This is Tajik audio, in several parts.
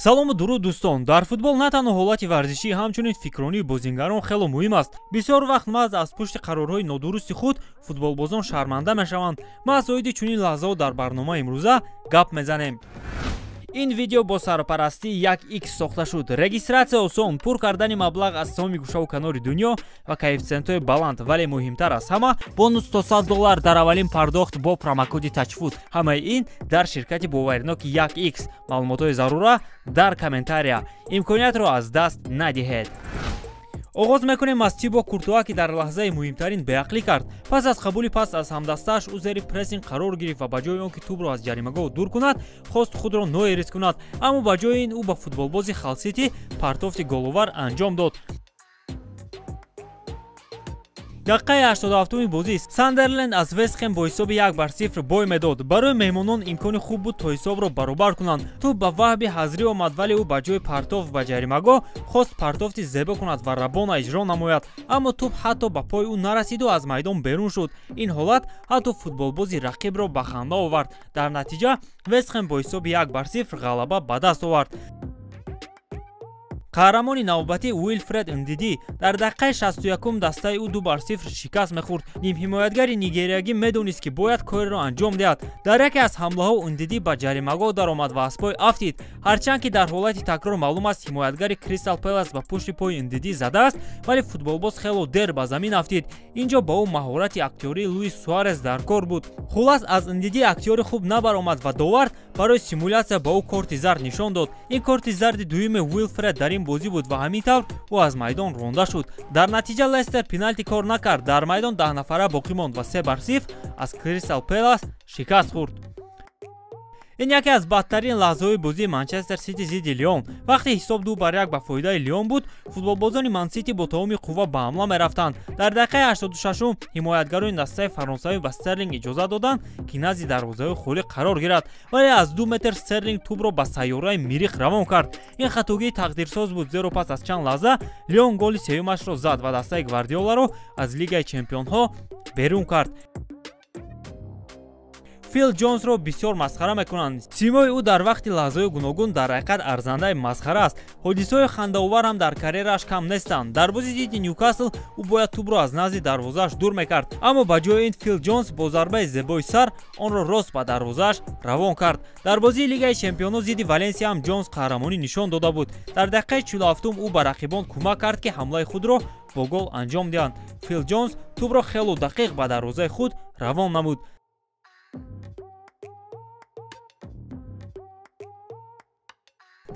салому дуруд дӯстон, дар футбол на танҳо ҳолати варзишӣ, ҳамчунин фикрронии бозингарон хело муҳим аст. Бисёр вақт маҳз аз пушти қарорҳои нодурусти худ футболбозон шарманда мешаванд. ма аз оиди чунин лаҳзаҳо дар барномаи имрӯза гап мезанем. ин видео бо сарпарастии 1x сохта шуд. Регистратсия осон, пур кардани маблағ аз тамоми гӯшаву канори дунё ва коэффициентҳои баланд, вале муҳимтар аз ҳама бонус $100 дар аввалин пардохт бо промокоди тачфут. Ҳамаи ин дар ширкати бовариноки 1x. маълумотҳои зарура дар комментария. имкониятро аз даст надиҳед. оғоз мекунем аз Тибо Куртуа, ки дар лаҳзаи муҳимтарин беақлӣ кард. Пас аз қабули пас аз ҳамдастааш ӯ зери прессинг қарор гирифт ва ба ҷои он ки тӯбро аз ҷаримагоҳ дур кунад, хост худро ноирис кунад. аммо ба ҷои ин ӯ ба футболбози Хал Сити партофти головар анҷом дод. дақиқаи 87-уми бозӣ Сандерленд аз Вестхэм бо ҳисоби 1-0 бой медод. барои меҳмонон имкони хуб буд то ҳисобро баробар кунанд. тӯб ба ваҳби ҳазрӣ омад, вале ӯ ба ҷои партофт ба ҷаримагоҳ хост партофти зебо кунад ва Рабона иҷро намояд. аммо тӯб ҳатто ба пои ӯ нарасиду аз майдон берун шуд. ин ҳолат ҳатто футболбози рақибро ба ханда овард. дар натиҷа Вестхэм бо ҳисоби 1-0 ғалаба ба даст овард. қаҳрамони навбатӣ Уилфред Ндиди дар дақиқаи 61 дастаи ӯ 2-0 шикаст мехӯрд. нимҳимоятгари нигериягӣ медонист ки бояд кореро анҷом диҳад. дар яке аз ҳамлаҳо Ндиди ба ҷаримагоҳ даромад ва аз пой афтид. ҳарчанд ки дар ҳолати такрор маълум аст ҳимоятгари Кристал Пэлас ба пушти пои Ндиди задааст, вале футболбоз хело дер ба замин афтид. инҷо ба ӯ маҳорати актёрии Луис Суарес дар кор буд. хулас аз Ндиди актёри хуб набаромад ва довар барои симулятсия ба ӯ корти зард нишон дод. ин корти зарди дуюми Уилфред дар ин бозӣ буд ва ҳамин тавр ӯ аз майдон ронда шуд. дар натиҷа Лестер пеналти кор накард. дар майдон 10 нафара боқӣ монд ва 3-0 аз Кристал Пэлас шикаст хӯрд. ин яке аз бадтарин лаҳзаҳои бозии Манчестер Сити зидди Лион. вақте ҳисоб 2-1 ба фоидаи Лион буд, футболбозони Ман Сити бо тамоми қувва ба ҳамла мерафтанд. дар дақиқаи 86 ҳимоятгарони дастаи фаронсавӣ ба Стерлинг иҷоза доданд, ки назди дарвозаҳои холӣ қарор гирад, вале аз 2 метр Стерлинг тӯбро ба сайёраи мирих равон кард. ин хатогии тақдирсоз буд, зеро пас аз чанд лаҳза Лион голи сеюмашро зад ва дастаи Гвардиоларо аз Лигаи Чемпионҳо берун кард. Фил Ҷонсро бисёр масхара мекунанд. симои ӯ дар вақти лаҳзаҳои гуногун дар ҳақиқат арзандаи масхара аст. ҳодисаҳои хандаовар ҳам дар карьерааш кам нестанд. дар бозии зидди Ньюкасл ӯ бояд тӯбро аз назди дарвозааш дур мекард, аммо ба ҷои ин Фил Ҷонс бо зарбаи зебои сар онро рост ба дарвозааш равон кард. дар бозии Лигаи Чемпионҳо зидди Валенсия ҳам Ҷонс қаҳрамонӣ нишон дода буд. дар дақиқаи 47 ӯ ба рақибон кӯмак кард, ки ҳамлаи худро бо гол анҷом диҳанд. Фил Ҷонс тӯбро хело дақиқ ба дарвозаи худ равон намуд.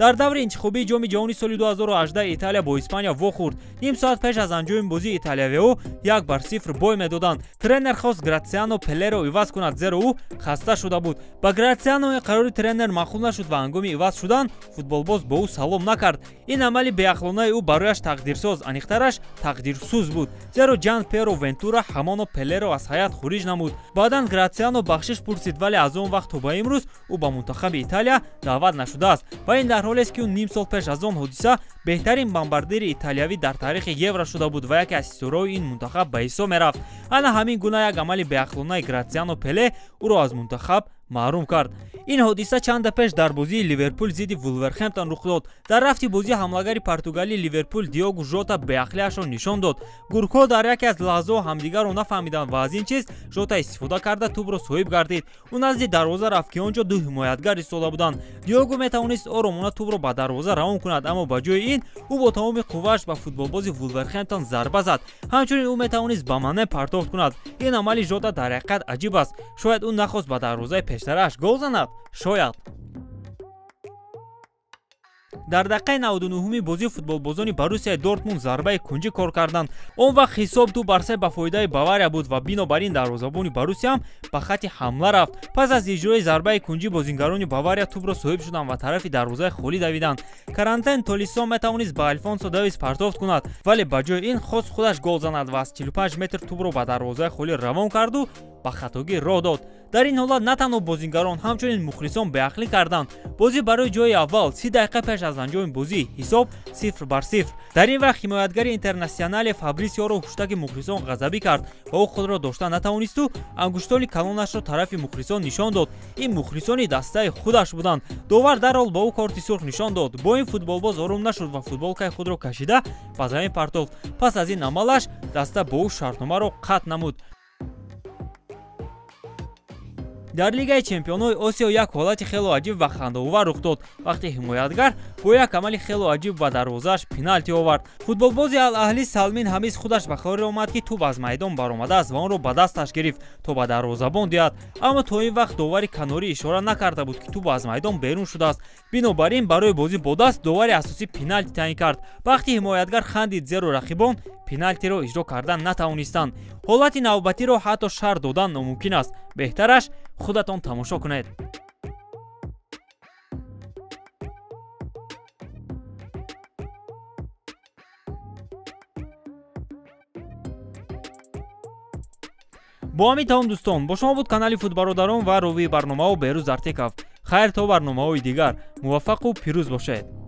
дар даври интихобии ҷоми ҷаҳонии соли 2018 Италия бо Испания вохӯрд. ним соат пеш аз анҷоми бозии италиявиҳо 1-0 бой медоданд. тренер хост Грациано Пелеро иваз кунад, зеро ӯ хаста шуда буд. ба Грациано қарори тренер маъқул нашуд ва ҳангоми иваз шудан футболбоз бо ӯ салом накард. ин амали беақлонаи ӯ барояш тақдирсоз, аниқтараш тақдирсуз буд, зеро Ҷан Перо Вентура ҳамоно Пелеро аз ҳайат хуриҷ намуд. баъдан Грациано бахшиш пурсид, вале аз он вақт то ба имрӯз ӯ ба мунтахаби Италия даъват нашудааст ва ин дар ҳолест ки ӯ ним сол пеш аз он ҳодиса беҳтарин бомбардири италиявӣ дар таърихи Евро шуда буд ва яке аз истораҳои ин мунтахаб ба ҳисоб мерафт. ана ҳамин гуна як амали беақлонаи Грациано Пеле ӯро аз мунтахаб маҳрум кард. ин ҳодиса чанда пеш дар бозии Ливерпул зидди Вулверхемптон рух дод. дар рафти бозӣ ҳамлагари португалии Ливерпул Диогу Жота беақлиашро нишон дод. гуркҳо дар яке аз лаҳзаҳо ҳамдигарро нафаҳмиданд ва аз ин чиз Жота истифода карда тӯбро соҳиб гардид. ӯ назди дарвоза рафт, ки онҷо ду ҳимоятгар истода буданд. Диогу метавонист оромона тӯбро ба дарвоза равон кунад, аммо ба ҷои ин ӯ бо тамоми қуввааш ба футболбози Вулверхемптон зарба зад. ҳамчунин ӯ метавонист ба мане партофт кунад. ин амали Жота дар ҳақиқат аҷиб аст. шояд ӯ нахост ба дарвозаи пештарааш гол занад, шояд. дар дақиқаи 99-уми бозӣ футболбозони Борусияи Дортмунд зарбаи кунҷӣ кор карданд. он вақт ҳисоб 2-3 ба фоидаи Бавария буд ва бинобар ин дарвозабони Борусия ҳам ба хати ҳамла рафт. пас аз иҷрои зарбаи кунҷӣ бозингарони Бавария тӯбро соҳиб шуданд ва тарафи дарвозаи холӣ давиданд. Карантен Толисо метавонист ба Альфонсо Девис партофт кунад, вале ба ҷои ин хост худаш гол занад ва аз 45 метр тӯбро ба дарвозаи холӣ равон карду ба хатогӣ роҳ дод. дар ин ҳолат на танҳо бозигарон, ҳамчунин мухлисон беақлӣ карданд. бозӣ барои ҷои аввал 30 дақиқа пеш аз анҷоми бозӣ ҳисоб 0-0. дар ин вақт ҳимоятгари Интернасионале Фабрисиоро ҳуштаки мухлисон ғазабӣ кард ва ӯ худро дошта натавонисту ангуштони калонашро тарафи мухлисон нишон дод. ин мухлисони дастаи худаш буданд. довар дарҳол ба ӯ корти сурх нишон дод. бо ин футболбоз ором нашуд ва футболкаи худро кашида ба замин партофт. пас аз ин амалаш даста бо ӯ шартномаро қатъ намуд. дар Лигаи Чемпионҳои Осиё як ҳолати хело аҷиб ва хандаовар рух дод, вақте ҳимоятгар бо як амали хело аҷиб ба дарвозааш пеналти овард. футболбози Ал-Аҳли Салмин ҳамис худаш ба хобар омад ки тӯб аз майдон баромадааст ва онро ба дасташ гирифт то ба дарвозабон диҳад, аммо то ин вақт довари канорӣ ишора накарда буд ки тӯб аз майдон берун шудааст. бинобар ин барои бозӣ бо даст довари асосӣ пеналти таъин кард. вақти ҳимоятгар хандид, зеро рақибон пеналтиро иҷро кардан натавонистанд. ҳолати навбатиро ҳатто шарҳ додан номумкин аст. беҳтараш худатон тамошо кунед. бо ҳамин тамом дӯстон, бо шумо буд канали Футбародарон ва ровии барномаҳо Беҳрӯз Артеков. хайр то барномаҳои дигар. муваффақу пирӯз бошед.